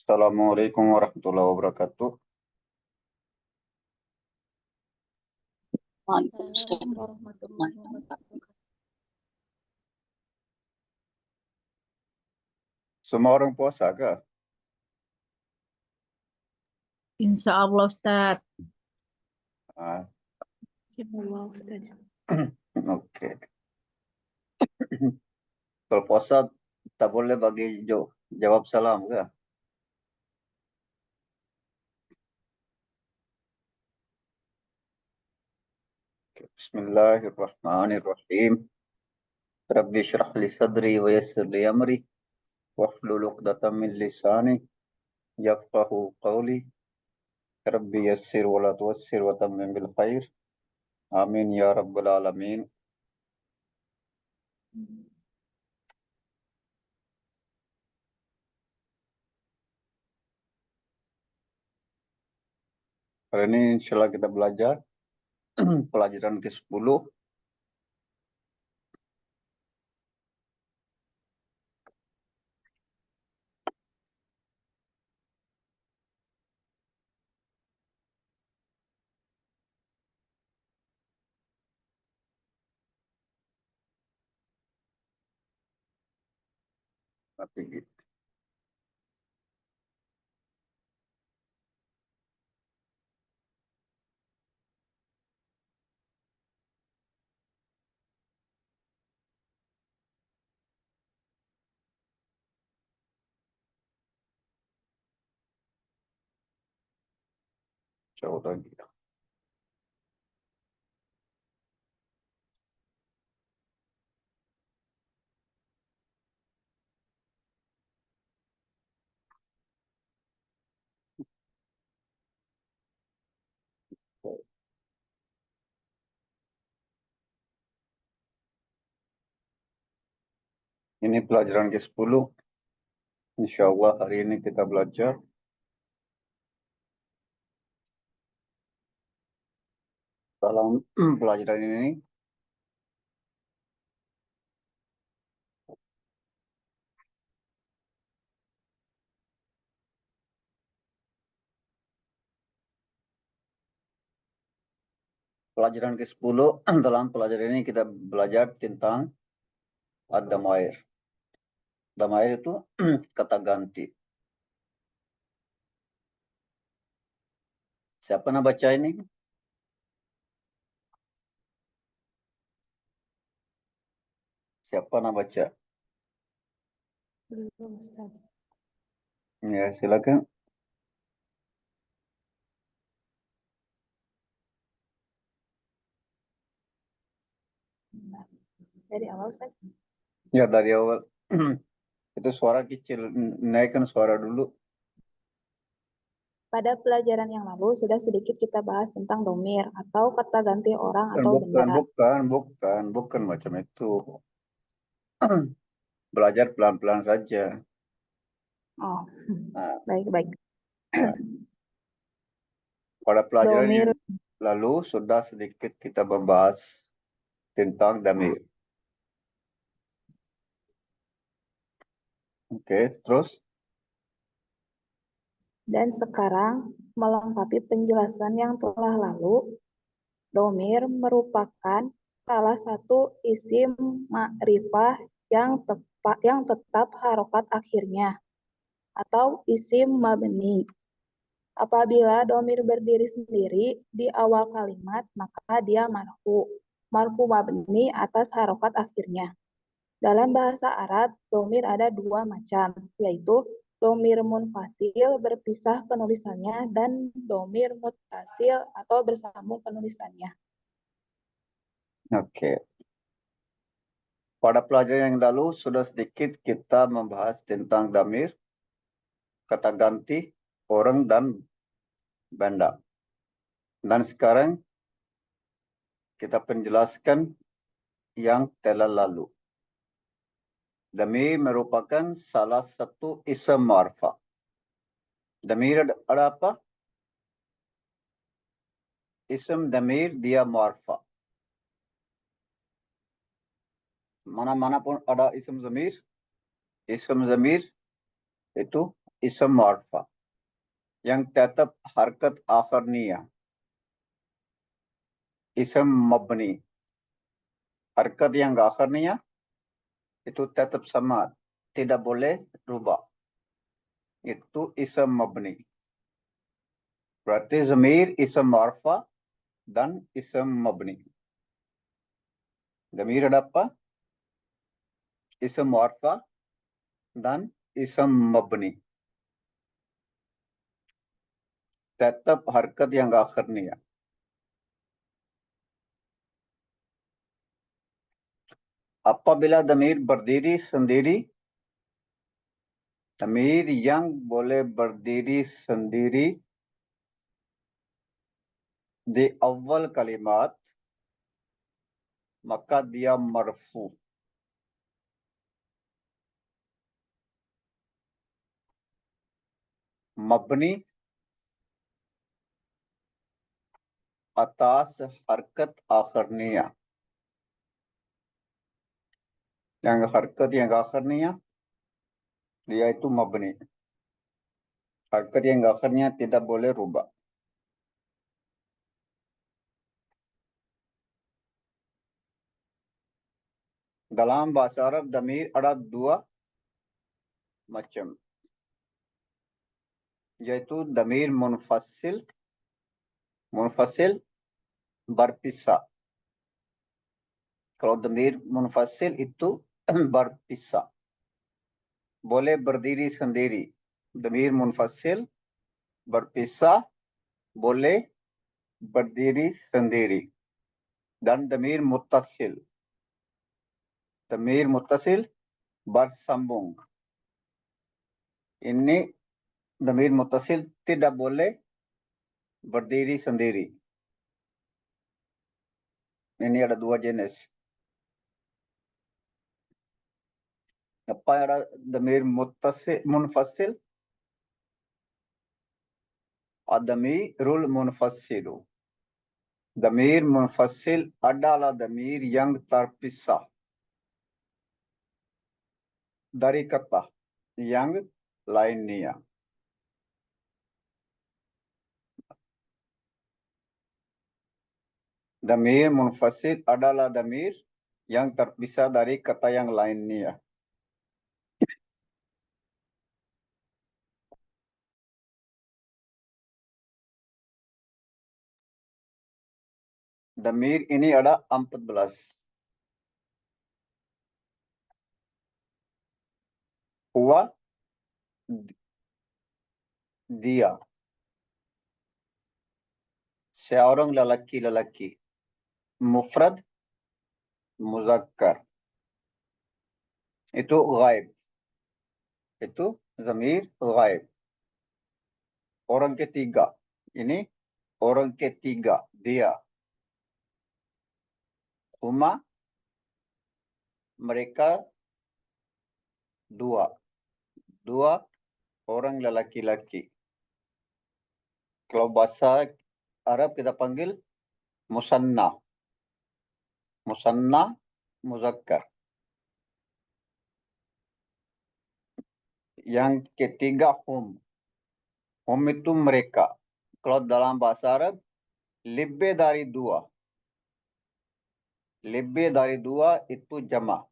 Assalamualaikum warahmatullahi wabarakatuh. Waalaikumsalam warahmatullahi wabarakatuh. Semua orang puasa kah? Insya Allah Ustaz. Ah, Insya Allah Ustaz. Oke. Kalau puasa tak boleh bagi jawab salam kah? Bismillahirrahmanirrahim. Rabbi syrah li sadri wa yassir li amri wahlul 'uqdatam min lisani yafqahu qawli. Rabbi yassir wa la tuwassir wa tammim bil khair. Amin ya rabbal alamin. Hari ini insyaallah kita belajar pelajaran ke-10. Tapi gitu. Coba lagi. Ini pelajaran ke-10. Insyaallah hari ini kita belajar dalam pelajaran ini pelajaran ke-10 dalam pelajaran ini kita belajar tentang ad-dhamair. Dhamair itu kata ganti. Siapa nak baca ini? Siapa nak baca? Belum Ustaz. Ya, silakan. Dari awal Ustaz. Ya, dari awal. Itu suara kecil. Naikkan suara dulu. Pada pelajaran yang lalu sudah sedikit kita bahas tentang domir atau kata ganti orang atau benda. Bukan macam itu. Belajar pelan-pelan saja. Oh, Nah, baik-baik. pada pelajaran Domir. yang lalu sudah sedikit kita membahas tentang dhamir. Oke, terus? Dan sekarang melengkapi penjelasan yang telah lalu, domir merupakan salah satu isim ma'rifah yang tetap harokat akhirnya atau isim mabni. Apabila domir berdiri sendiri di awal kalimat, maka dia marfu. Marfu mabni atas harokat akhirnya. Dalam bahasa Arab, domir ada dua macam, yaitu domir munfasil berpisah penulisannya dan domir muttasil atau bersambung penulisannya. Oke. Pada pelajaran yang lalu sudah sedikit kita membahas tentang dhamir, kata ganti, orang dan benda. Dan sekarang kita penjelaskan yang telah lalu. Dhamir merupakan salah satu isim marfa. Dhamir ada apa? Isim dhamir dia marfa. Mana-mana pun ada isim dhamir. Isim dhamir itu isim marfa yang tetap harkat akhirnya. Isim mabni. Harkat yang akhirnya itu tetap sama. Tidak boleh rubah. Itu isim mabni. Berarti zamir isim marfa dan isim mabni. Zamir ada apa? Isim marfa dan isim mabni. Tetap harkat yang akhirnya. Apabila damir berdiri sendiri, damir yang boleh berdiri sendiri di awal kalimat, maka dia marfu. Mabni atas harkat akhirnya. Yang harkat yang akhirnya, dia itu mabni. Harkat yang akhirnya tidak boleh rubah. Dalam bahasa Arab, damir ada dua macam. Yaitu damir munfasil berpisah. Kalau damir munfasil itu berpisah. Boleh berdiri sendiri. Damir munfasil berpisah boleh berdiri sendiri. Dan damir muttasil. Damir muttasil bersambung. Ini damir muttasil tidak boleh berdiri sendiri. Ini ada dua jenis. Apa ada damir munfasil? Adamirul munfasilu. Damir munfasil adalah damir yang terpisah dari kata yang lainnya. Damir munfasil adalah damir yang terpisah dari kata yang lainnya. Damir ini ada 14. Huwa, dia. Seorang lelaki-lelaki. Mufrad, muzakkar. Itu ghaib. Itu zamir ghaib. Orang ketiga. Ini orang ketiga. Dia. Huma, mereka dua. Dua orang lelaki-laki. Kalau bahasa Arab kita panggil musanna. Musanna, muzakkar. Yang ketiga hum. Hum itu mereka. Kalau dalam bahasa Arab, lebih dari dua. Lebih dari dua itu jama.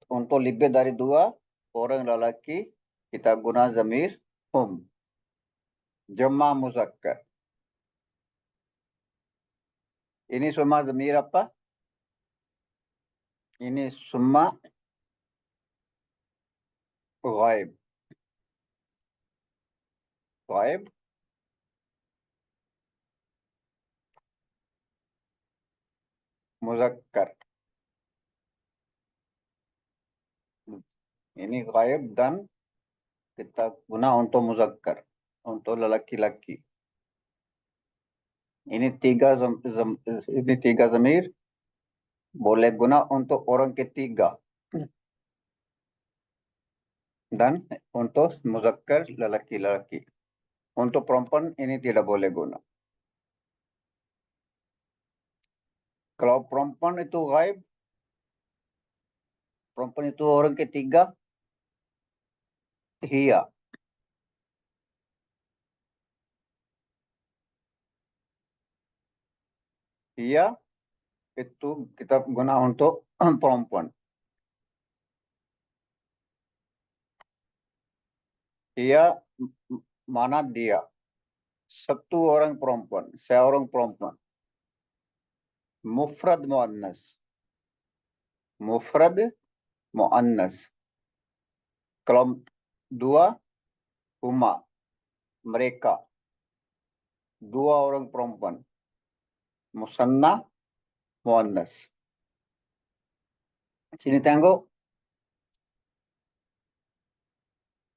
Untuk lebih dari dua orang lelaki, kita guna zamir hum. Jama muzakkar. Ini semua zamir apa? Ini semua ghaib. Ghaib. Muzakkar. Ini ghaib dan kita guna untuk muzakkar. Untuk lelaki-laki. Ini tiga zamir boleh guna untuk orang ketiga. Dan untuk muzakkar lelaki-lelaki. Untuk perempuan ini tidak boleh guna. Kalau perempuan itu ghaib, perempuan itu orang ketiga, Hiya. Hiya itu kita guna untuk perempuan. Hiya mana dia? Satu orang perempuan, seorang perempuan. Mufrad muannas. Mufrad muannas. Kalau dua, huma, mereka. Dua orang perempuan. Musanna muannas. Sini tengok.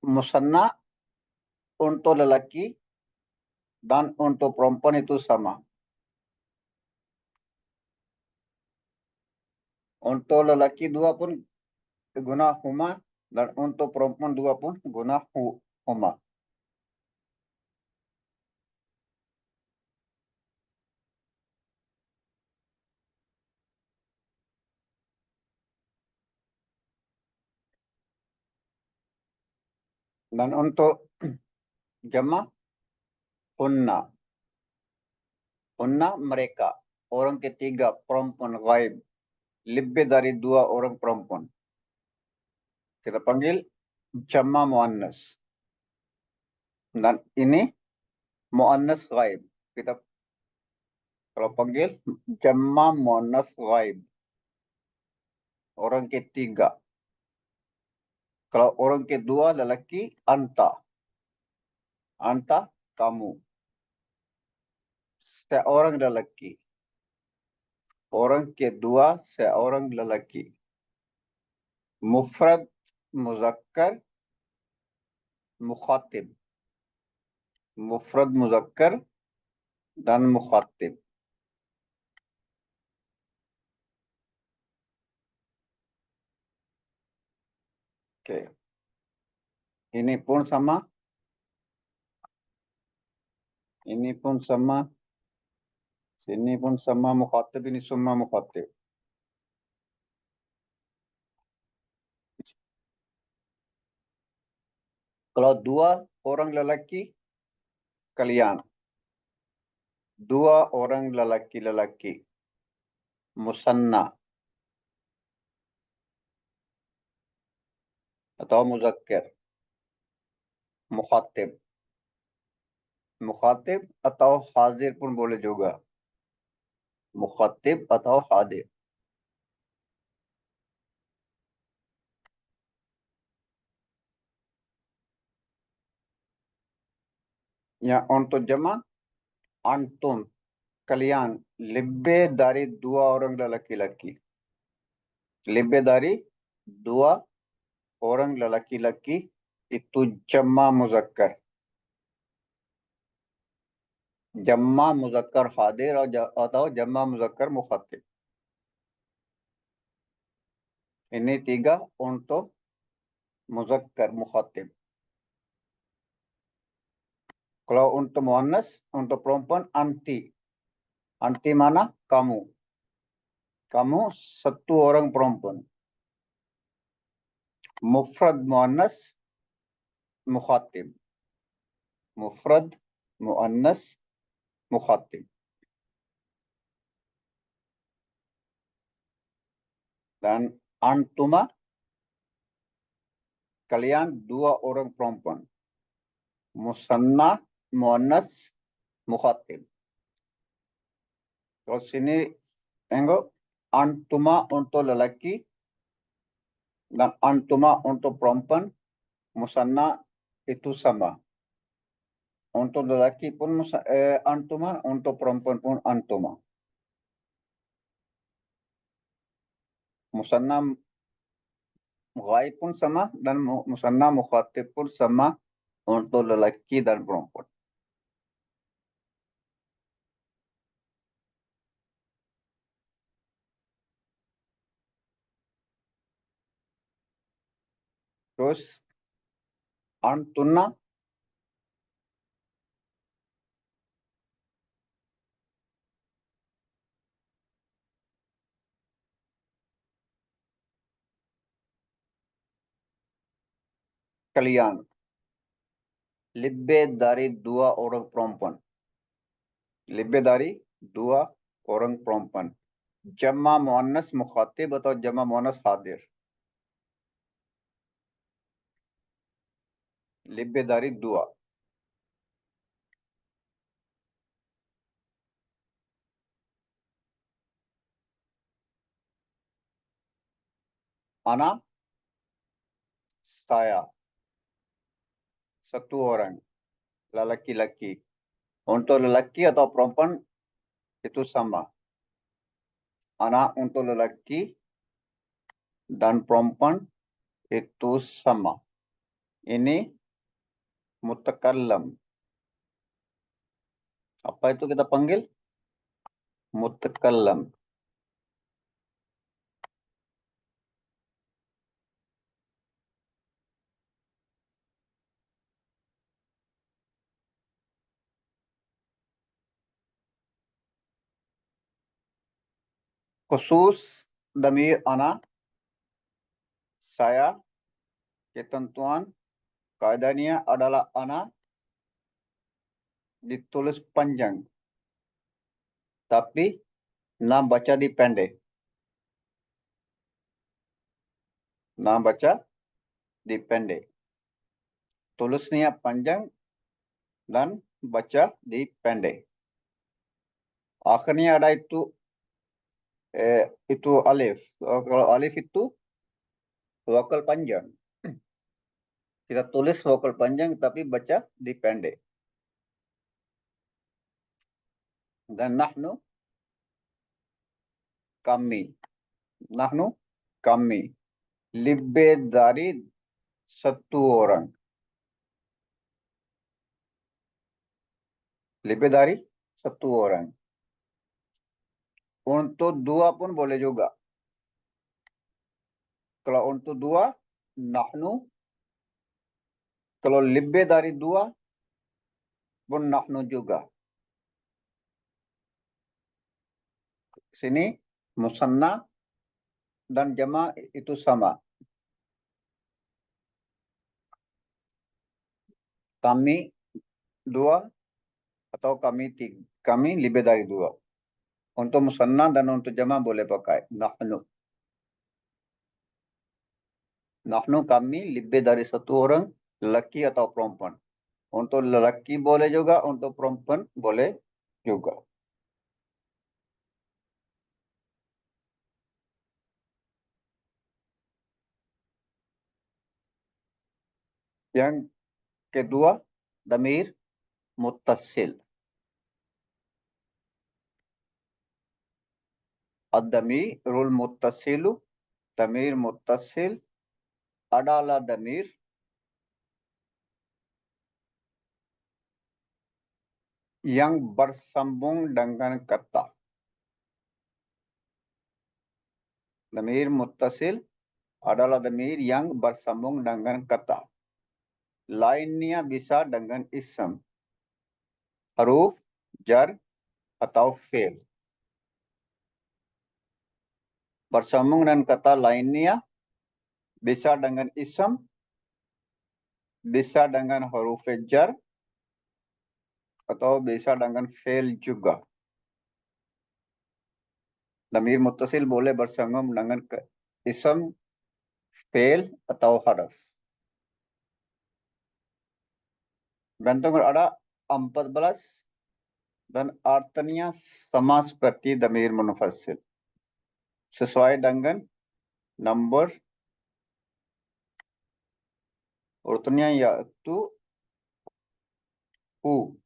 Musanna untuk lelaki dan untuk perempuan itu sama. Untuk lelaki dua pun guna huma dan untuk perempuan dua pun guna huma. Dan untuk jama hunna. Hunna mereka. Orang ketiga perempuan ghaib. Lebih dari dua orang perempuan. Kita panggil jama muannas. Dan ini muannas ghaib. Kita kalau panggil jama muannas ghaib. Orang ketiga. Kalau orang kedua lelaki anta. Anta kamu. Seorang lelaki. Orang kedua seorang lelaki. Mufrad muzakkar mukhatib. Mufrad muzakkar dan mukhatib. Oke. Ini pun sama. Ini pun sama. Sini pun sama mukhatib. Ini semua mukhatib. Kalau dua orang lelaki, kalian. Dua orang lelaki-lelaki. Musanna. Atau muzakkar. Mukhatib. Mukhatib atau hazir pun boleh juga. Mukhatib atau hadir. Ya, untuk jama antum. Kalian lebih dari dua orang lelaki-laki. Lebih dari dua orang lelaki-laki itu jama muzakkar. Jama muzakkar hadir atau jama muzakkar mukhatib. Ini tiga untuk muzakkar mukhatib. Kalau untuk muannas, untuk perempuan anti. Anti mana? Kamu. Kamu satu orang perempuan. Mufrad muannas mukhatib. Mufrad muannas mukhatib. Dan antuma kalian dua orang perempuan. Musanna muannas mukhatib. Terus sini tengok antuma untuk lelaki dan antuma untuk perempuan musanna itu sama. Untuk lelaki pun antuma, untuk perempuan pun antuma. Musanna ghaib pun sama dan musanna mukhatib pun sama untuk lelaki dan perempuan. Terus antuna kalian. Libbe dari dua orang perempuan. Libbe dari dua orang perempuan. Jama muannas mukhatib atau jama muannas hadir. Libbe dari dua. Ana, saya. Satu orang. Lelaki-laki. Untuk lelaki atau perempuan itu sama. Anak untuk lelaki dan perempuan itu sama. Ini mutakallam. Apa itu kita panggil? Mutakallam. Khusus damir ana, saya, ketentuan, kaidahnya adalah ana ditulis panjang. Tapi nam baca di pendek. Nam baca di pendek. Tulisnya panjang dan baca di pendek. Akhirnya ada itu alif. Kalau alif itu vokal panjang. Kita tulis vokal panjang tapi baca di pendek. Dan nahnu, kami. Nahnu, kami. Lebih dari satu orang. Lebih dari satu orang. Untuk dua pun boleh juga. Kalau untuk dua, nahnu. Kalau lebih dari dua, pun nahnu juga. Sini, musanna dan jama itu sama. Kami dua atau kami lebih dari dua. Untuk musanna dan untuk jama boleh pakai nahnu. Nahnu kami lebih dari satu orang, lelaki atau perempuan. Untuk lelaki boleh juga, untuk perempuan boleh juga. Yang kedua, damir muttasil. Ad-damirul muttasilu, damir muttasil adalah damir yang bersambung dengan kata. Damir muttasil adalah damir yang bersambung dengan kata. Lainnya bisa dengan ism, huruf, jar, atau fi'il. Bersambung dengan kata lainnya bisa dengan ism, bisa dengan huruf jar, atau bisa dengan fi'il juga. Damir muttasil boleh bersambung dengan ism, fi'il, atau huruf. Bentuk ada 14 dan artinya sama seperti damir munfasil. Sesuai dengan nomor urutannya yaitu hu.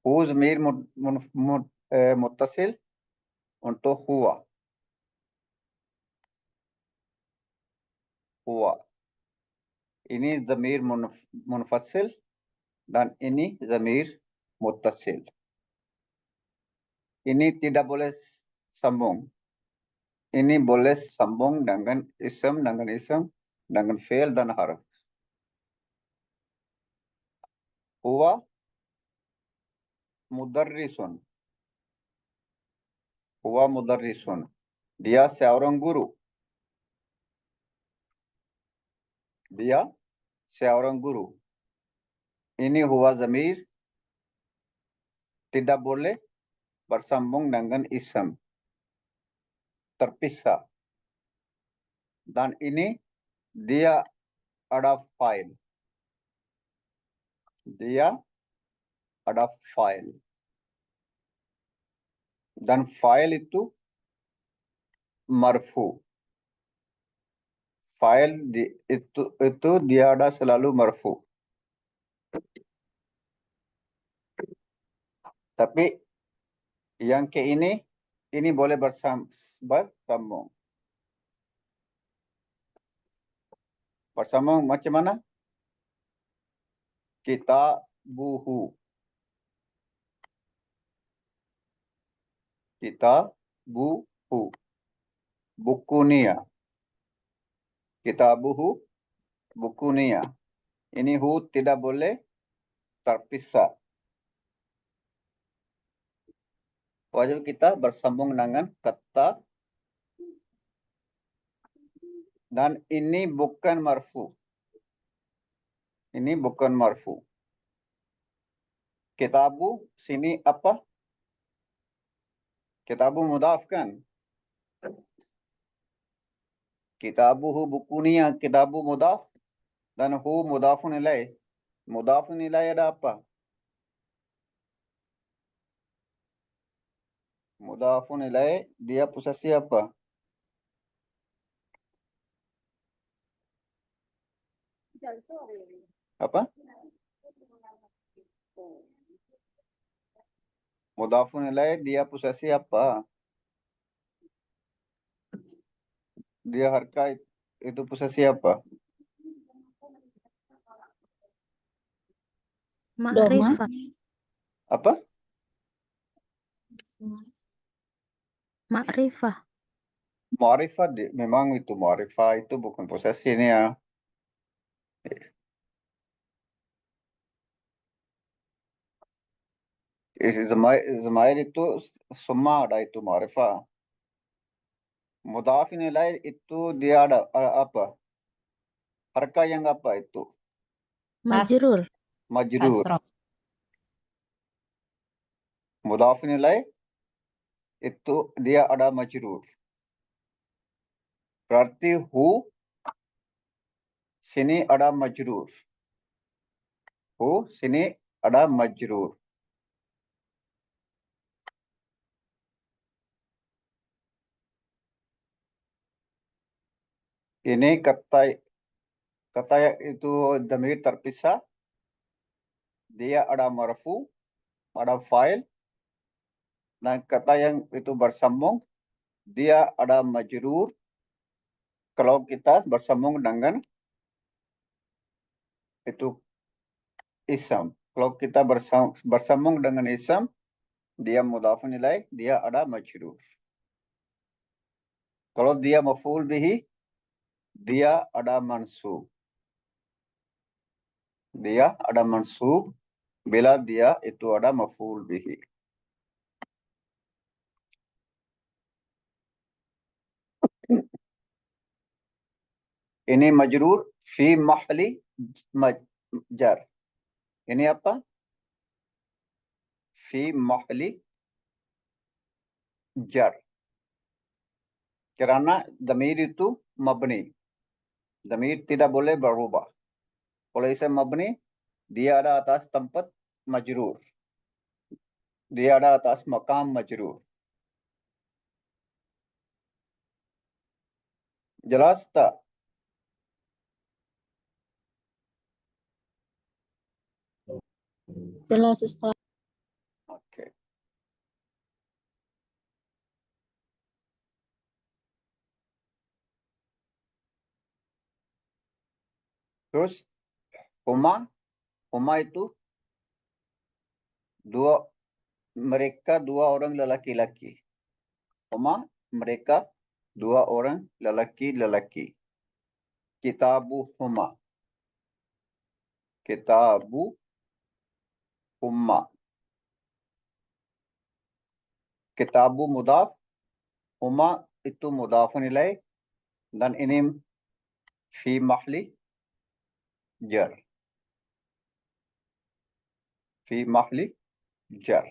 Hu damir muttasil untuk huwa. Huwa. Ini damir munfasil dan ini damir muttasil. Ini tidak boleh sambung. Ini boleh sambung dengan ism, dengan fi'il dan harf. Huwa mudarrisun. Huwa mudarrisun. Dia seorang guru. Dia seorang guru. Ini huwa zamir tidak boleh bersambung dengan ism. Terpisah. Dan ini dia ada file. Dia ada file. Dan file itu marfu. File itu dia ada selalu marfu. Tapi yang ke ini boleh bersambung. Bersambung macam mana? Kitabuhu. Kitabuhu. Bukunya. Kitabuhu. Bukunya. Ini hu tidak boleh terpisah. Wajib kita bersambung dengan kata. Dan ini bukan marfu. Ini bukan marfu. Kitabu sini apa? Kitabu mudaf kan? Kitabuhu bukunya kitabu mudaf. Dan hu mudafun ilaih. Mudafun ilaih ada apa? Mudafun ilaih dia posisi apa? Apa? Mudafun ilaih dia posisi apa? Dia harka itu posisi apa? Ma'rifah. Apa? Ma'rifah. Ma'rifah memang itu ma'rifah itu bukan posisi ini ya. Zamair itu semua ada itu ma'rifah. Mudafin ilaih itu dia ada apa? Harka yang apa itu? Majrur. Majrur. Mudafin ilaih itu dia ada majrur. Berarti hu sini ada majrur. Hu sini ada majrur. Ini kata itu dhamir terpisah. Dia ada marfu, ada file. Dan kata yang itu bersambung, dia ada majrur. Kalau kita bersambung dengan itu isam. Kalau kita bersambung dengan isam, dia mudhafun ilaih, dia ada majrur. Kalau dia maf'ul bihi, dia ada mansub. Dia ada mansub bila dia itu ada maf'ul bihi. Ini majrur fi mahli jar. Ini apa? Fi mahli jar. Karena dhamir itu mabni. Dhamir tidak boleh berubah. Kalau isim mabni, dia ada atas tempat majrur. Dia ada atas maqam majrur. Jelas tak? Jelas, Ustaz. Oke. Terus huma itu mereka dua orang lelaki-laki. Mereka dua orang lelaki-lelaki. Kitabu huma. Kitabu mudaf. Huma itu mudhafun ilaih dan ini fi mahli jar. Fi mahli jar.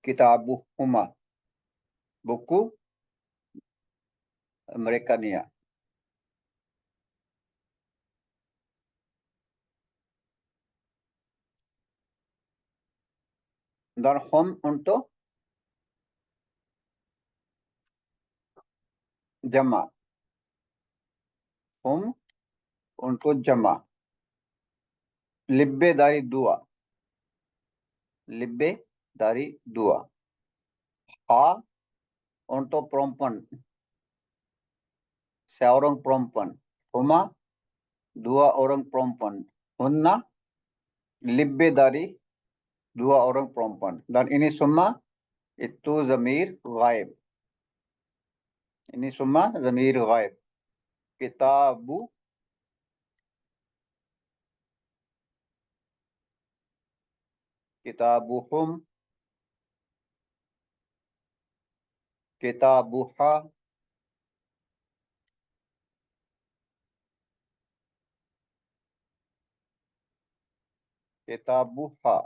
Kitabuhuma, buku mereka nia. Dan hum untuk jama. Hum untuk jama. Libbe dari dua. Libbe dari dua. Ha untuk perempuan. Seorang perempuan. Huma dua orang perempuan. Hunna libbe dari dua orang perempuan. Dan ini semua itu zamir ghaib. Ini semua zamir ghaib. Kitabu kitabuhum kitabuha kitabuha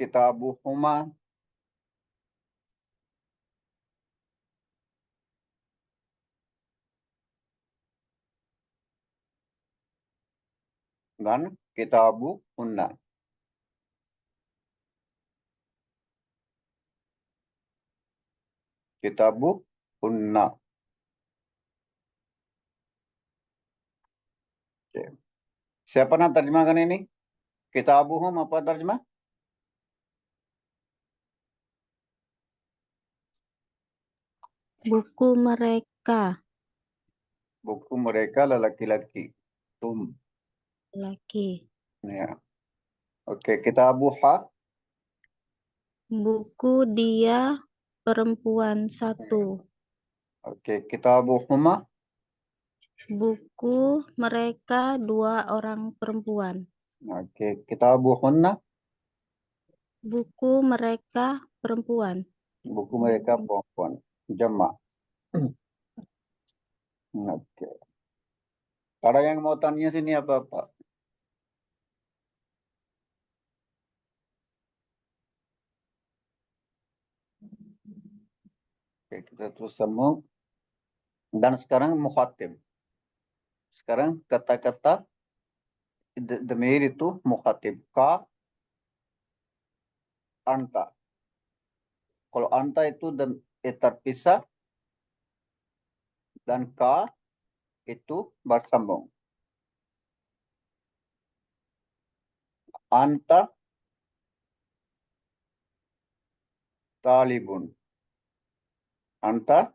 kitabuhuma dan kitabuhunna. Kitabuhunna. Oke. Siapa nak terjemahkan ini? Kitabuhum apa terjemah? Buku mereka. Buku mereka lelaki-laki. Tum. Laki. Ya. Oke, kitabuha. Buku dia perempuan satu. Oke, kitabuhuma. Buku mereka dua orang perempuan. Oke, kitabuhunna. Buku mereka perempuan. Buku mereka perempuan. Jama. Oke. Ada yang mau tanya sini apa-apa? Oke, kita terus sambung. Dan sekarang mukhatib. Sekarang kata-kata dhamir itu mukhatib. Ka, anta. Kalau anta itu terpisah dan ka itu bersambung. Anta talibun. Anta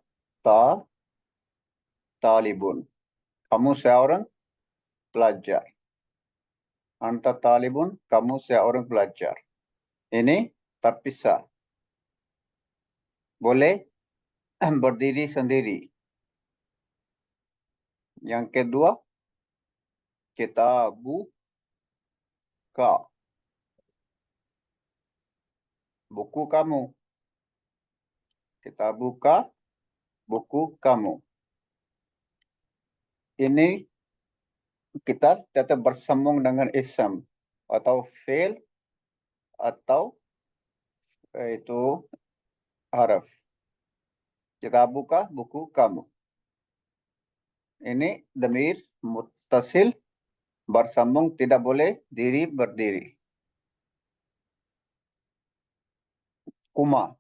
talibun. Kamu seorang pelajar. Anta talibun, kamu seorang pelajar. Ini terpisah. Boleh berdiri sendiri. Yang kedua, kitabu ka. Buku kamu. Kitabu ka, buku kamu. Ini kita tetap bersambung dengan ism atau fi'il atau itu haraf. Kitabu ka, buku kamu. Ini dhamir muttasil bersambung, tidak boleh diri berdiri. Kuma.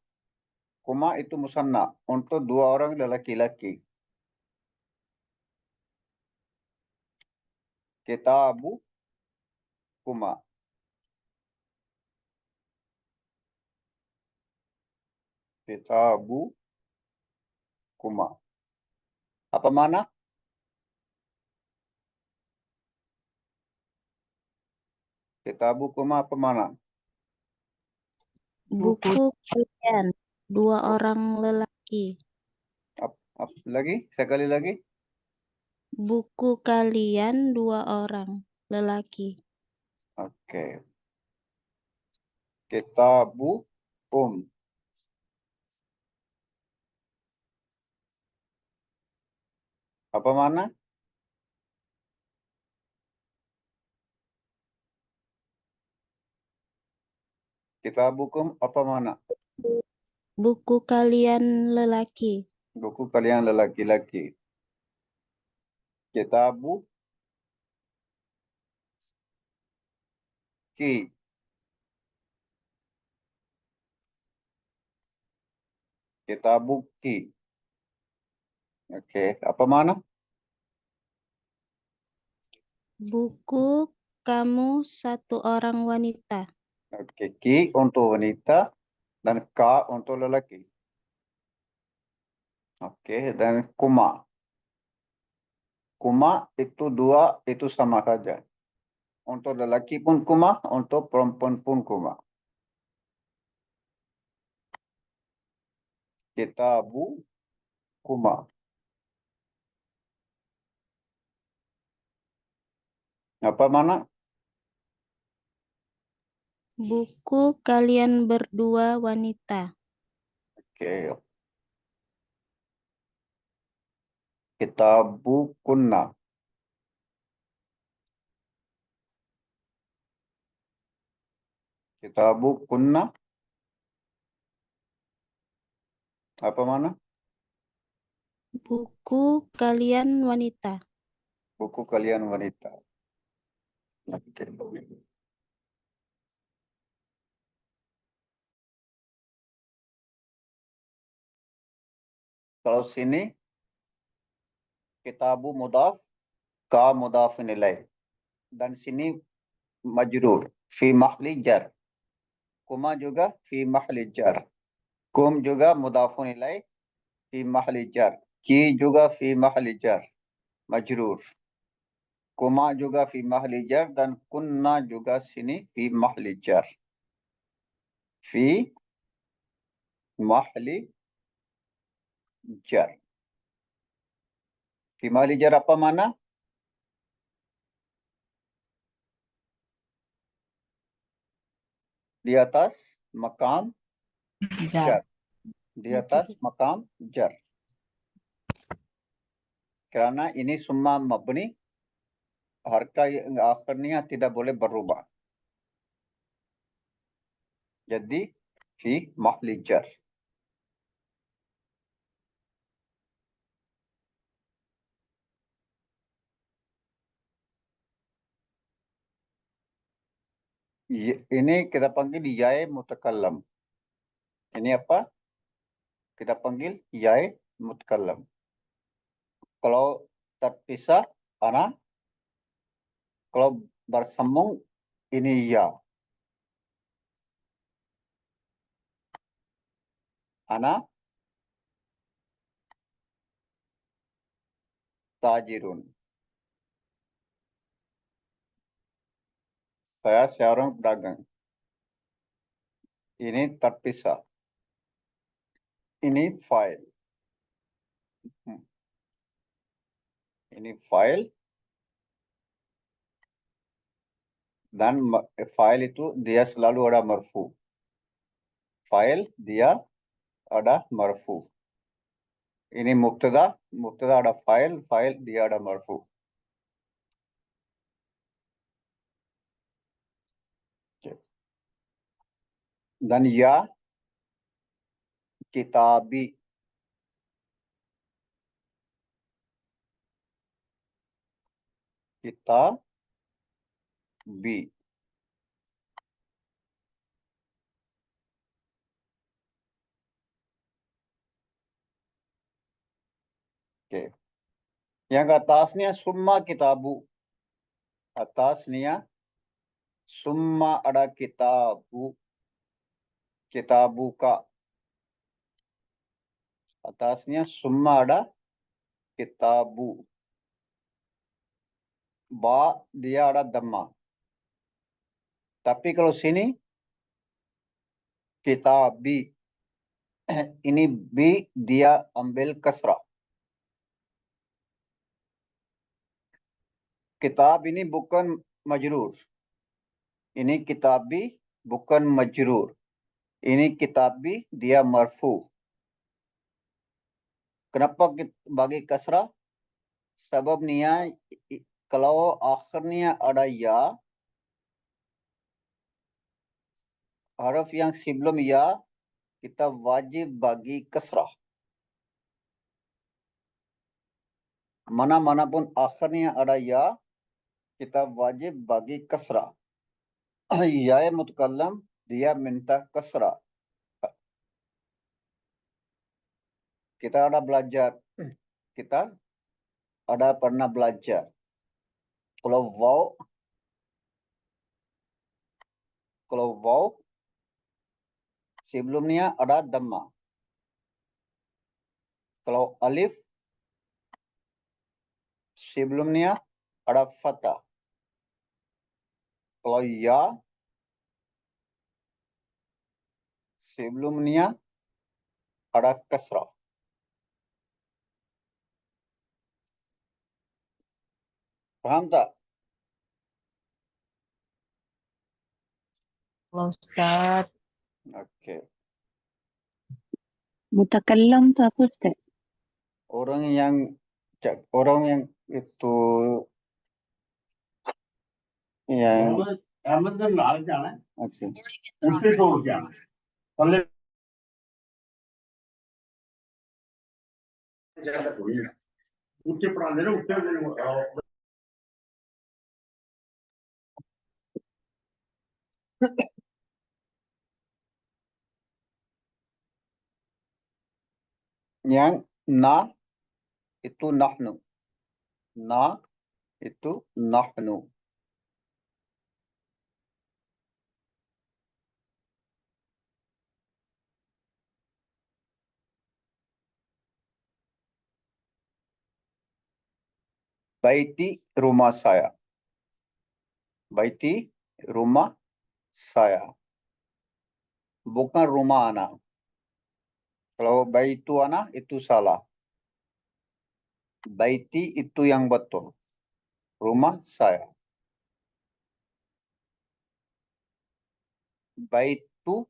Kuma itu musanna untuk dua orang lelaki-laki. Kitabu kuma. Kitabu kuma. Apa mana? Kitabu kuma apa mana? Buku kalian dua orang lelaki. Lagi? Sekali lagi? Buku kalian dua orang lelaki. Oke. Kitabu Apa mana? Kitabukum apa mana? Buku kalian lelaki. Buku kalian lelaki-laki. Kitabu ki. Kitabu ki. Oke, apa mana? Buku kamu satu orang wanita. Oke, ki untuk wanita dan ka untuk lelaki. Oke, dan kuma. Kuma itu dua, itu sama saja. Untuk lelaki pun kuma, untuk perempuan pun kuma. Kitabu kuma. Apa mana? Buku kalian berdua wanita. Oke. Kitabu kunna. Kitabu kunna. Apa mana? Buku kalian wanita. Buku kalian wanita. Oke. Kalau sini kitabu mudaf, ka mudafin ilaih. Dan sini majrur fi mahli jar. Kuma juga fi mahli jar. Kum juga mudafun ilaih fi mahli jar. Ki juga fi mahli jar. Majrur. Kuma juga fi mahli jar dan kunna juga sini fi mahli jar. Fi mahli jar. Fi mahli jar apa mana? Di atas makam jar. Di atas makam jar. Karena ini semua mabni, harka yang akhirnya tidak boleh berubah. Jadi fi mahli jar. Ini kita panggil yae mutakallam. Ini apa? Kita panggil yae mutakallam. Kalau terpisah, ana. Kalau bersambung, ini ya. Ana tajirun. Saya seorang pedagang. Ini terpisah. Ini file. Ini file. Dan file itu dia selalu ada marfu. File dia ada marfu. Ini mubtada ada file dia ada marfu. Dan ya kitabi. Kitabi. Oke. Yang atasnya summa kitabu. Atasnya summa ada kitabu. Kitabuka. Atasnya summa ada kitabu. Ba dia ada dhamma. Tapi kalau sini kitabi. Ini bi dia ambil kasrah. Kitab ini bukan majrur. Ini kitabi bukan majrur. Ini kitabi dia marfu. Kenapa bagi kasrah? Sebabnya kalau akhirnya ada ya, huruf yang sebelum ya kita wajib bagi kasrah. Mana-mana pun akhirnya ada ya, kita wajib bagi kasrah. Ya mutakallam dia minta kasrah. Kita ada belajar, kita ada pernah belajar. Kalau waw sebelumnya ada dhamma. Kalau alif sebelumnya ada fathah. Kalau ya sebelumnya ada kasrah. Paham tak? Ustaz. Oke. Mutakallam tu apa Ustaz? Orang yang itu yang yang na itu nahnu. Na itu nahnu. Baiti rumah saya. Baiti rumah saya. Bukan rumah anak. Kalau baitu anak itu salah. Baiti itu yang betul. Rumah saya. Baitu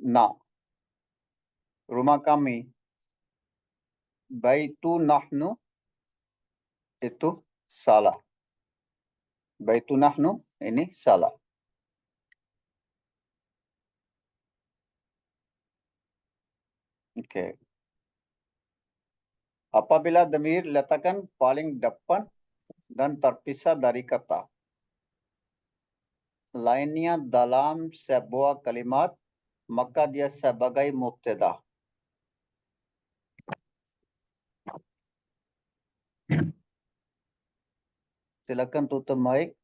na. Rumah kami. Baitu nahnu itu salah. Baitu nahnu ini salah. Oke. Apabila dhamir letakkan paling depan dan terpisah dari kata. Lainnya dalam sebuah kalimat, maka dia sebagai mubtada. Silakan tutup mic.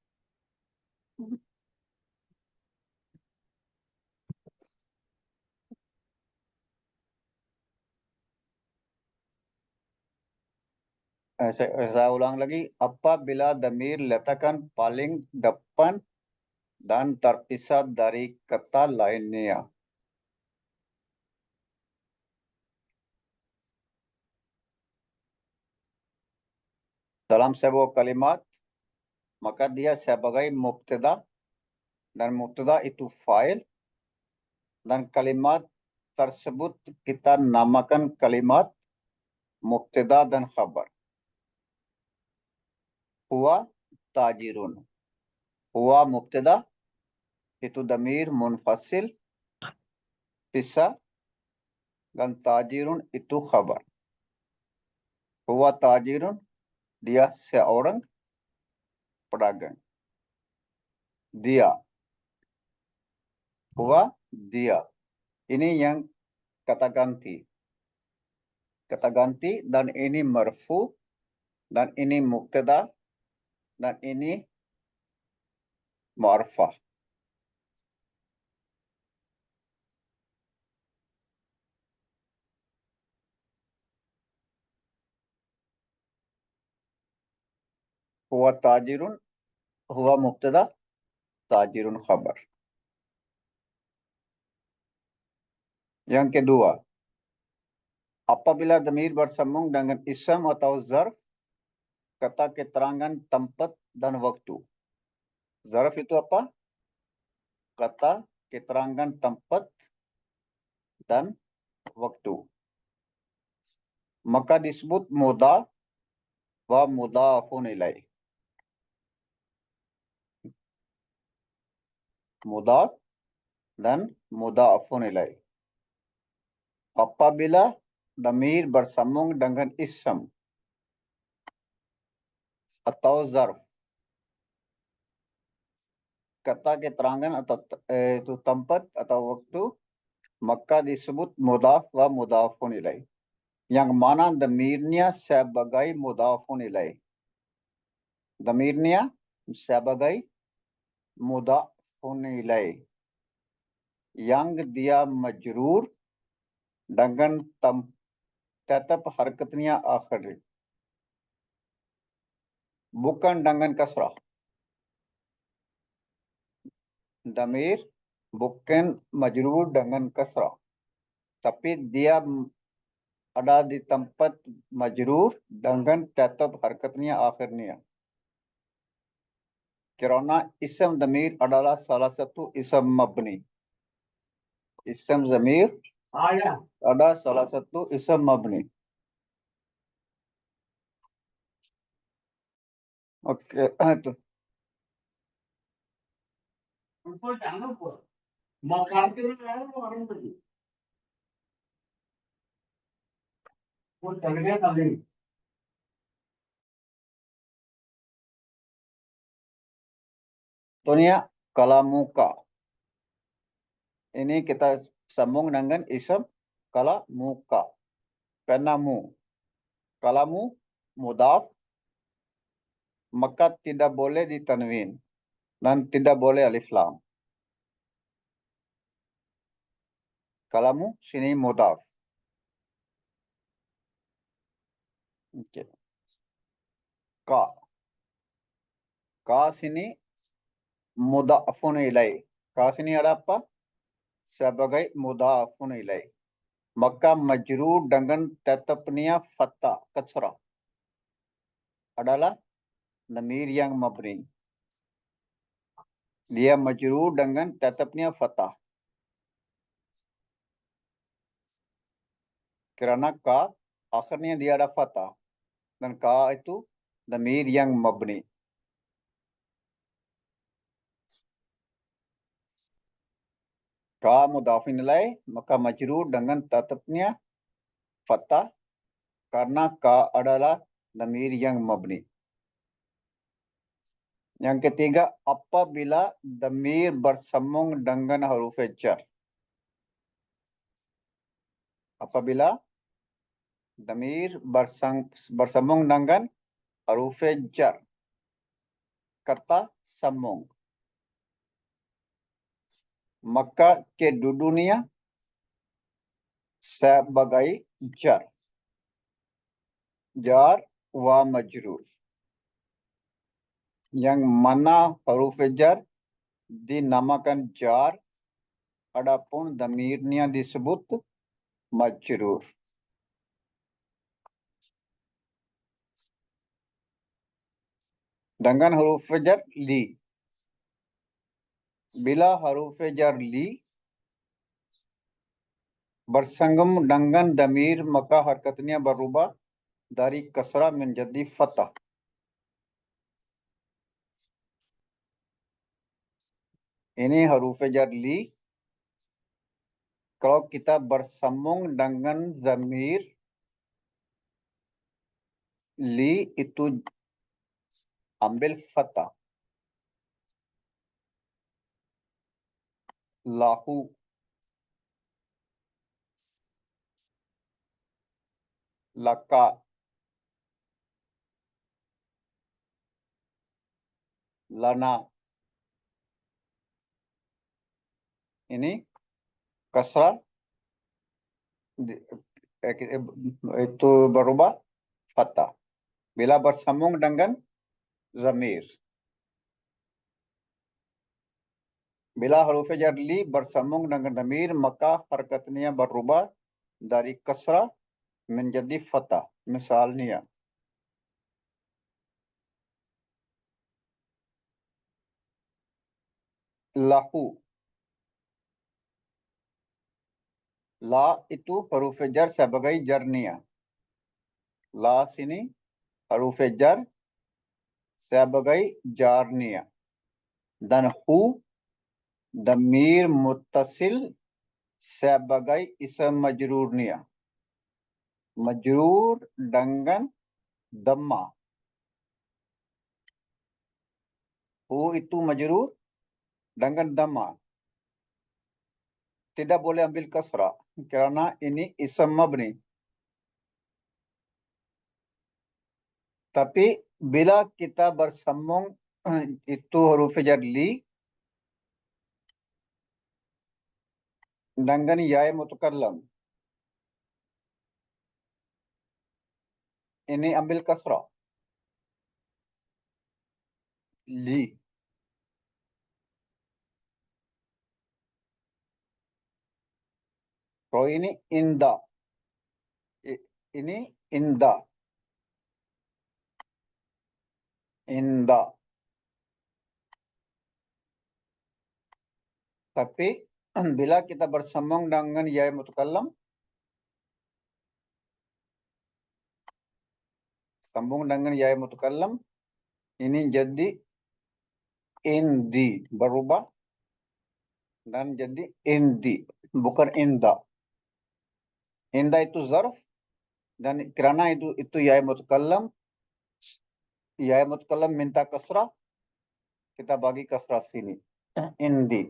Saya ulang lagi. Apabila dhamir letakkan paling depan dan terpisah dari kata lainnya. Dalam sebuah kalimat, maka dia sebagai mubtada dan mubtada itu fa'il dan kalimat tersebut kita namakan kalimat mubtada dan khabar. Huwa tajirun. Huwa mubtada itu dhamir munfasil pisah dan tajirun itu khabar. Huwa tajirun dia seorang pedagang. Dia. Huwa dia. Ini yang kata ganti. Kata ganti dan ini marfu dan ini mubtada dan ini ma'rifah. Huwa tajirun, huwa mubtada, tajirun khabar. Yang kedua, apabila dhamir bersambung dengan ism atau zarf, kata keterangan tempat dan waktu. Zarf itu apa? Kata keterangan tempat dan waktu. Maka disebut mudhaf wa mudafun ilaih. Mudaf dan mudafun ilaih. Apabila damir bersambung dengan ism atau zarf, kata keterangan atau itu tempat atau waktu, maka disebut mudaf wa mudafun ilaih. Yang mana damirnya sebagai mudafun ilaih. Damirnya sebagai mudafun ilaih. Yang dia majrur dengan tetap harakatnya akhir. Bukan dengan kasrah. Damir bukan majrur dengan kasrah. Tapi dia ada di tempat majrur dengan tetap harakatnya akhirnya. Karena ism damir adalah salah satu ism mabni. Ism damir ada salah satu ism mabni. Oke, itu. Contohnya kalamuka. Ini kita sambung dengan ism kalamuka. Penamu. Kalamu mudaf, maka tidak boleh ditanwin dan tidak boleh alif lam. Kalamu sini mudaf. Okay. Ka sini mudafun ilaih. Ka sini ada apa? Sebagai mudafun ilaih. Maka majrur dengan tetapnya fathah kasrah adalah damir yang mabni. Dia majrur dengan tetapnya fathah. Karena ka akhirnya dia ada fathah. Dan ka itu damir yang mabni. Ka mudafin ilaih, maka majrur dengan tetapnya fathah. Karena ka adalah damir yang mabni. Yang ketiga, apabila damir bersambung dengan huruf jar. Apabila damir bersambung dengan huruf jar. Kata sambung. Maka kedudukannya sebagai jar. Jar wa majrur. Yang mana huruf jar dinamakan jar, adapun damirnya disebut majrur. Dengan huruf jar li. Bila huruf jar li bersambung dengan damir, maka harakatnya berubah dari kasrah menjadi fathah. Ini huruf jar li. Kalau kita bersambung dengan damir, li itu ambil fathah. Lahu. Laka. Lana. Ini kasrah itu berubah fathah. Bila bersambung dengan zamir. Bila huruf jar li bersambung dengan zamir, maka harakatnya berubah dari kasrah menjadi fathah. Misalnya, lahu. La itu huruf jar sebagai jarnia. La sini huruf jar sebagai jarnya. Dan hu damir muttasil sebagai isim majrurnya. Majrur dengan dhamma. Hu itu majrur dengan dhamma. Tidak boleh ambil kasrah karena ini isim mabni. Tapi bila kita bersambung itu huruf jar li dengan ya mutakallam. Ini ambil kasrah. Li. Kalau ini inda. Ini inda. Inda. Tapi bila kita bersambung dengan ya mutakallam, sambung dengan ya mutakallam, ini jadi indi, berubah dan jadi indi, bukan inda. Inda itu zarf dan karena itu ya mutakallam minta kasrah, kita bagi kasrah sini. Indi.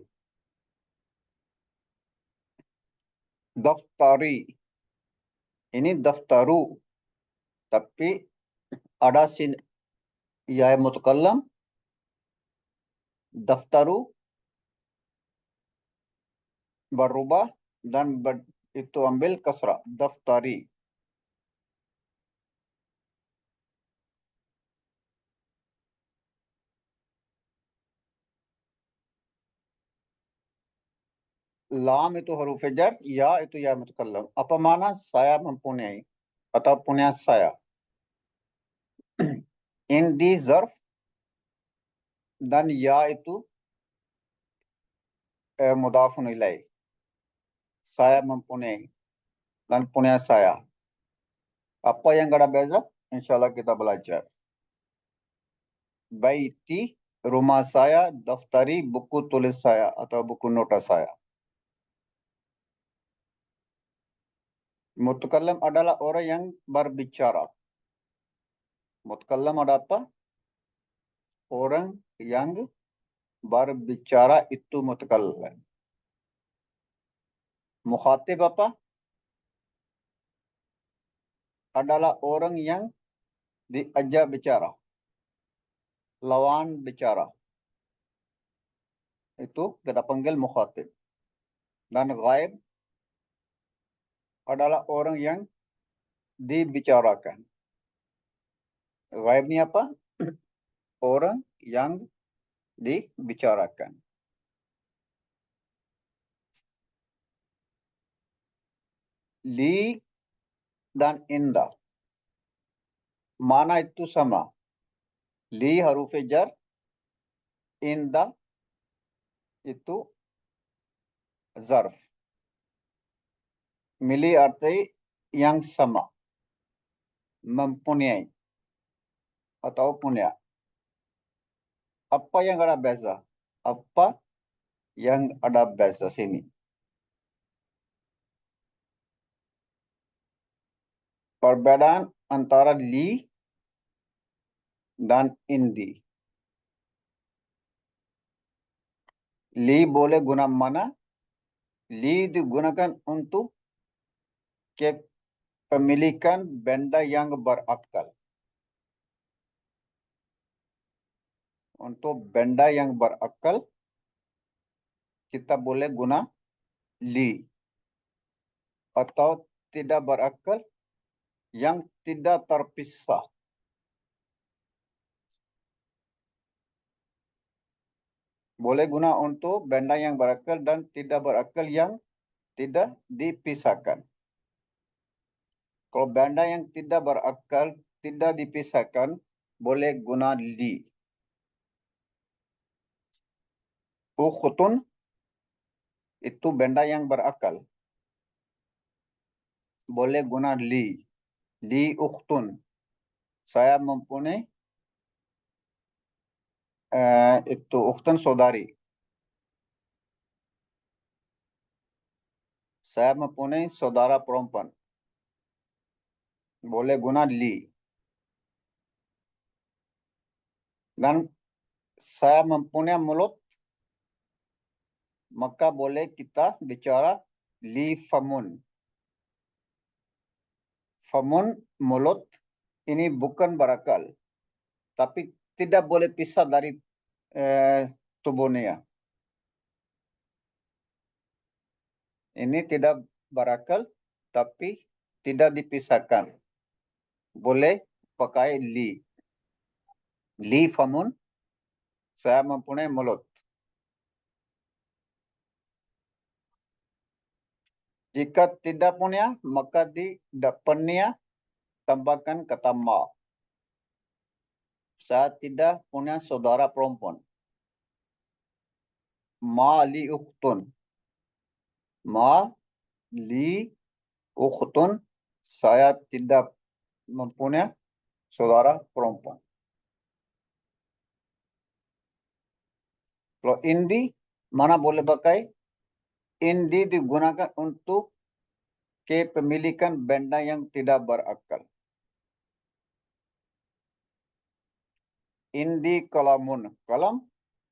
Daftari. Ini daftaru. Tapi ada sin ya mutakallam daftaru berubah dan itu ambil kasrah. Daftari. Lam itu huruf jar, ya itu ya mutakallam. Apa mana? Saya mempunyai atau punya saya. Indi zarf dan ya itu mudafun ilaih. Saya mempunyai dan punya saya. Apa yang ada beza? Insyaallah kita belajar. Baiti, rumah saya, daftari, buku tulis saya atau buku nota saya. Mutakallim adalah orang yang berbicara. Mutakallim ada apa? Orang yang berbicara itu mutakallim. Mukhatib apa? Adalah orang yang diajak bicara. Lawan bicara. Itu kita panggil mukhatib. Dan ghaib adalah orang yang dibicarakan. Ghaib ini apa? Orang yang dibicarakan. Li dan inda. Mana itu sama. Li huruf jar, inda itu zarf. Mili arti yang sama. Mempunyai atau punya. Apa yang ada beza? Apa yang ada beza sini? Perbedaan antara li dan indi. Li boleh guna mana? Li digunakan untuk kepemilikan benda yang berakal. Untuk benda yang berakal, kita boleh guna li. Atau tidak berakal, yang tidak terpisah. Boleh guna untuk benda yang berakal dan tidak berakal yang tidak dipisahkan. Kalau benda yang tidak berakal, tidak dipisahkan, boleh guna li. Ukhtun itu benda yang berakal. Boleh guna li. Li ukhtun. Saya mempunyai itu ukhtun saudari. Saya mempunyai saudara perempuan. Boleh guna li. Dan saya mempunyai mulut, maka boleh kita bicara li famun. Famun, mulut, ini bukan berakal, tapi tidak boleh pisah dari tubuhnya. Ini tidak berakal, tapi tidak dipisahkan. Boleh pakai li. Li famun, saya mempunyai mulut. Jika tidak punya, maka di depannya tambahkan kata ma. Saya tidak punya saudara perempuan. Ma li ukhtun. Ma li ukhtun. Saya tidak mempunyai saudara perempuan. Kalau indi, mana boleh pakai? Indi digunakan untuk kepemilikan benda yang tidak berakal. Indi kalamun. Kalam,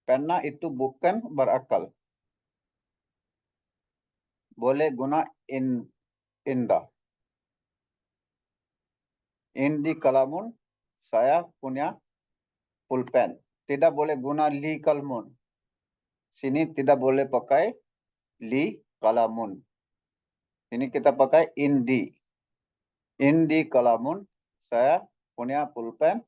pena itu bukan berakal. Boleh guna indah. Indi kalamun, saya punya pulpen. Tidak boleh guna li kalmun. Sini tidak boleh pakai li kalamun. Ini kita pakai indi. Indi kalamun, saya punya pulpen.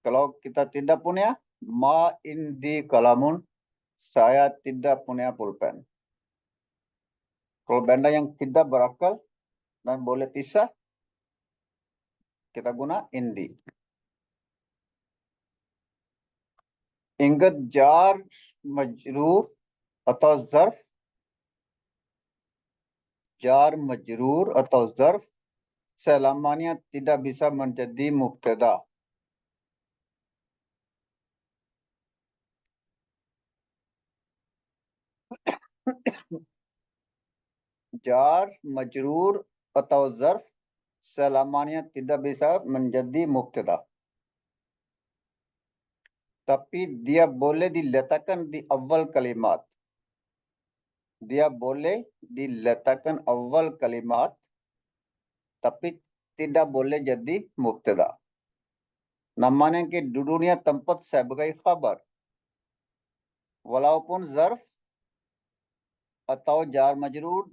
Kalau kita tidak punya, ma indi kalamun, saya tidak punya pulpen. Kalau benda yang tidak berakal dan boleh pisah, kita guna indi. Ingat jar, majrur atau zarf. Jar, majrur atau zarf selamanya tidak bisa menjadi mubtada. Jar, majrur atau zarf selamanya tidak bisa menjadi mubtada. Tapi dia boleh diletakkan di awal kalimat. Dia boleh diletakkan awal kalimat, tapi tidak boleh jadi mubtada. Namanya ke dudunya tempat sebagai khabar. Walaupun zarf atau jar majrur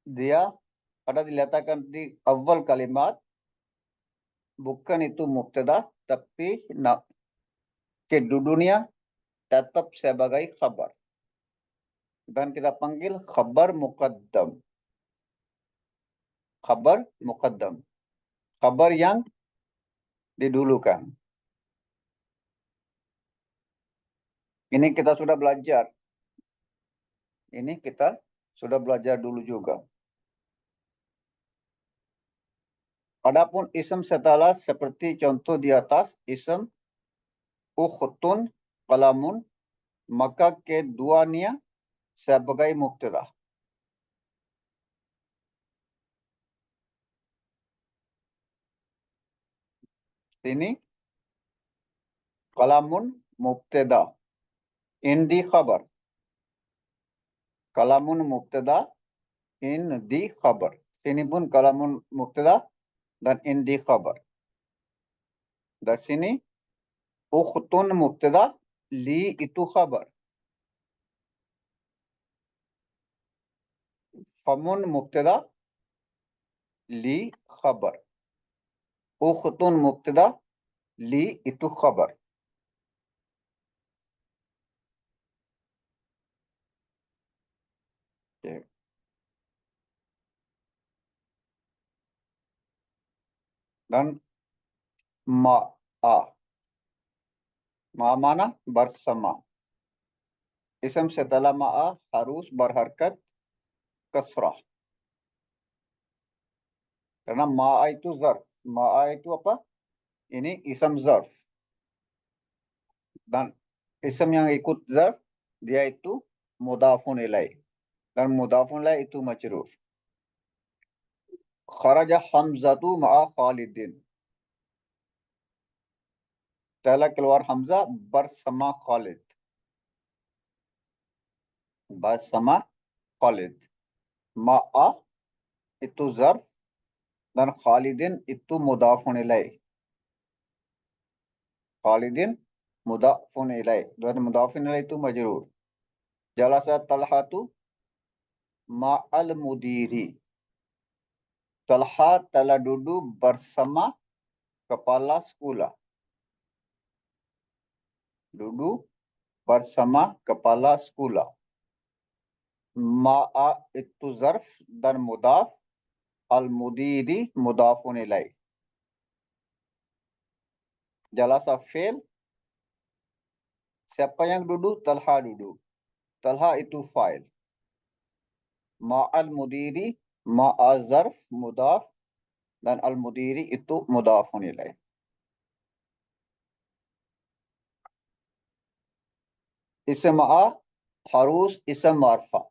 dia ada diletakkan di awal kalimat, bukan itu mubtada, tapi kedudukannya tetap sebagai khabar. Dan kita panggil khabar muqaddam. Khabar muqaddam. Khabar yang didulukan. Ini kita sudah belajar. Ini kita sudah belajar dulu juga. Adapun isim setelah seperti contoh di atas, isim ukhtun qalamun, maka keduanya sebagai mubtada. Ini qalamun mubtada, indi khabar. Qalamun mubtada, indi khabar. Ini pun qalamun mubtada dan indi khabar. Dari sini ukhtun mubtada, li itu khabar. Famun mubtada, li khabar. Ukhtun mubtada, li itu khabar. Okay. Dan ma'a. Ma'a mana? Bersama. Isim setelah ma'a harus berharkat kasrah. Karena ma'a itu zarf. Ma'a itu apa? Ini ism zarf. Dan ism yang ikut zarf dia itu mudafun ilaih. Dan mudafun ilaih itu majrur. Kharaja Hamzatu ma'a Khalidin. Telah keluar Hamzah bersama Khalid. Bersama Khalid. Ma'a itu zarf dan Khalidin itu mudafun ilaih. Khalidin mudafun ilaih. Dan mudafun ilaih itu majrur. Jalasa Talhatu ma'al mudiri. Talha telah duduk bersama kepala sekolah. Duduk bersama kepala sekolah. Ma'a itu zarf dan mudaf. Al-mudiri mudafun ilaih. Jalasa fi'l. Siapa yang duduk? Talha duduk. Talha itu fa'il. Ma'al mudiri, ma'a zarf mudaf dan al-mudiri itu mudafun ilaih. Ism ma'a harus ism marfa.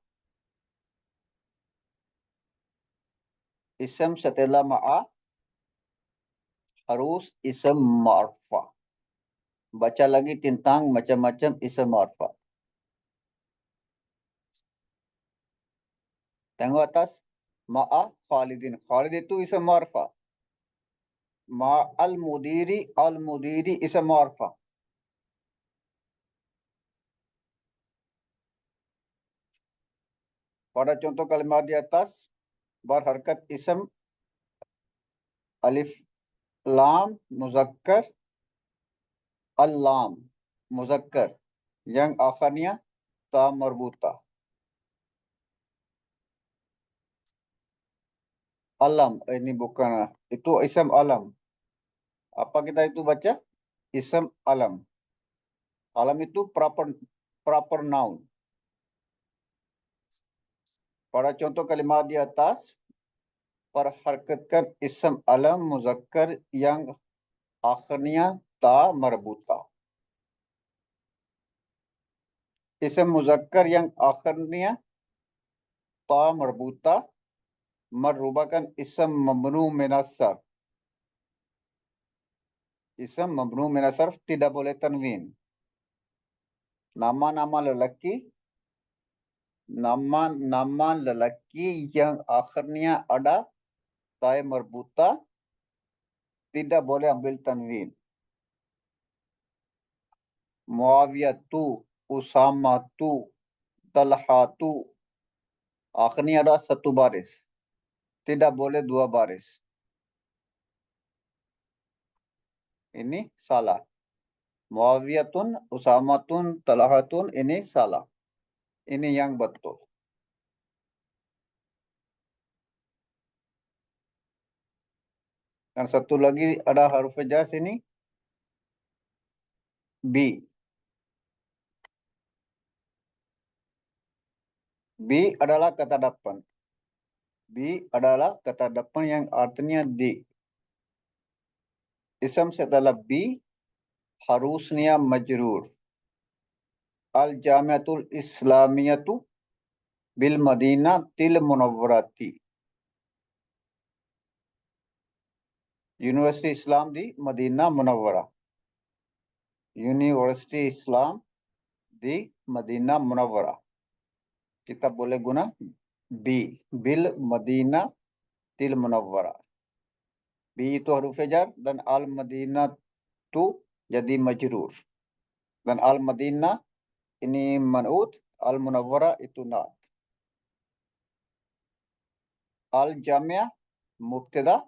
Ism setelah ma'a harus ism marfa. Baca lagi tentang macam-macam ism marfa. Tengok atas. Ma'a Khalidin. Khalid itu ism marfa. Ma'al mudiri, al-mudiri ism marfa. Pada contoh kalimat di atas berharkat ism alif lam muzakkar, al-lam muzakkar yang akhirnya ta marbuta. Alam ini bukan, itu ism alam. Apa kita itu baca? Ism alam. Alam itu proper noun. Pada contoh kalimat di atas perharkatkan ism alam muzakkar yang akhirnya ta marbuta. Ism muzakkar yang akhirnya ta marbuta merupakan ism mamnu minas sarf. Ism mamnu minas sarf tidak boleh tanwin. Nama-nama lelaki yang akhirnya ada ta marbuta tidak boleh ambil tanwin. Muawiyatu, Usamatu, Talhatu. Akhirnya ada satu baris. Tidak boleh dua baris. Ini salah. Muawiyatun, Usamatun, Talhatun ini salah. Ini yang betul. Dan satu lagi ada huruf jar sini. B. B adalah kata depan. B adalah kata depan yang artinya di. Ism setelah B harusnya majrur. Al-Jamiatul Islamiyatu bil Madinatil Munawwarati. University Islam di Madinah Munawwarah. University Islam di Madinah Munawwarah. Kita boleh guna B. Bil Madinah Til Munawwarah. B itu huruf jar dan Al-Madinah tu jadi majrur. Dan Al-Madinah ini man'ut, Al-Munawwarah itu naat. Al-Jami'ah mubtada.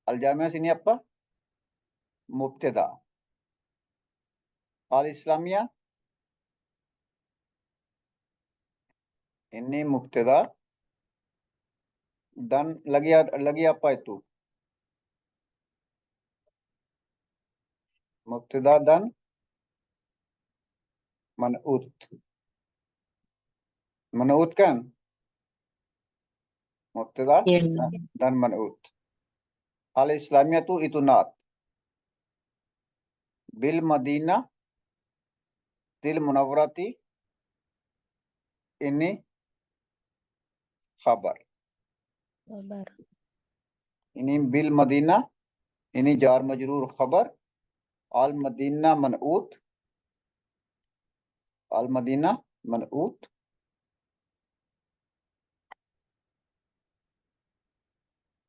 Al-Jami'ah sini apa? Mubtada. Al-Islamiyah ini mubtada. Dan lagi apa itu? Mubtada dan man'ut. Man'ut kan? Mubtada Iya. dan man'ut. Al-Islamiyah itu naat. Bil Madinah til Munawwarati ini khabar. Kabar. Ini bil Madinah ini jar majrur khabar. Al Madinah man'ut. Al Madinah man'ut.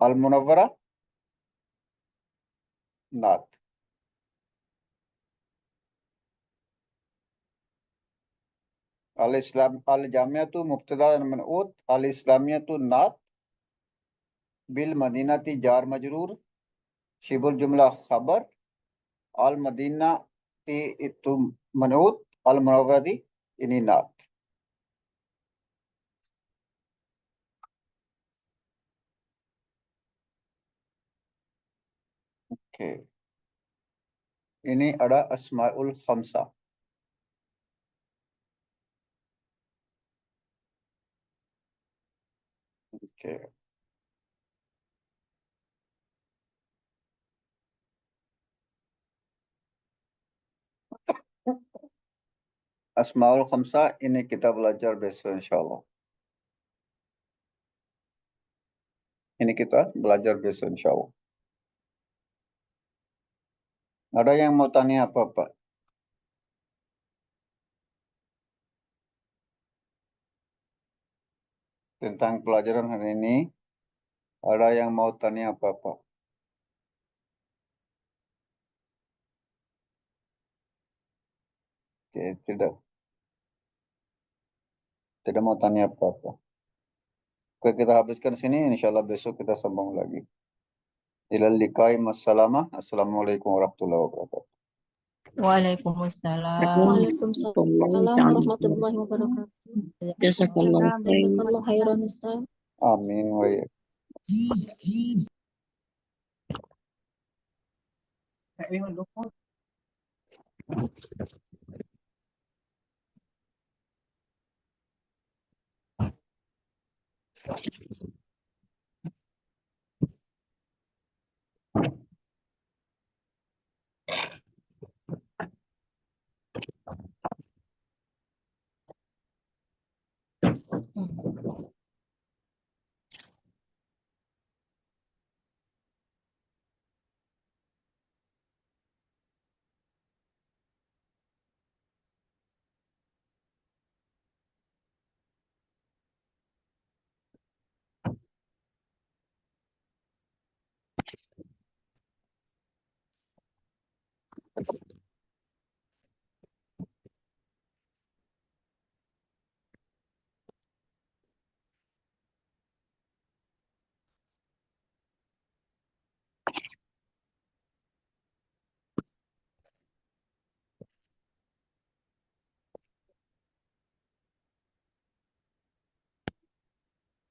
Al Munawwarah naat. Al-Islam al-Jamiatu mubtada dan man'ut. Al-Islamiyatu naat. Bil Madinati jar majrur. Shibul jumlah khabar. Al-Madinati itu man'ut. Al-Munawwarati ini naat. Oke. Ini ada Asmaul Khamsa. Oke. Asmaul Khamsa ini kita belajar besok insyaallah. Ini kita belajar besok insyaallah. Ada yang mau tanya apa, Pak? Tentang pelajaran hari ini, ada yang mau tanya apa, Pak? Oke, tidak. Tidak mau tanya apa-apa. Oke, kita habiskan sini. Insyaallah besok kita sambung lagi. Ilal liqai massalamah. Assalamualaikum warahmatullahi wabarakatuh. Waalaikumsalam. Waalaikumsalam warahmatullahi wabarakatuh. Jazakallah khair. Jazakallah khairan Ustaz. Amin wa ya.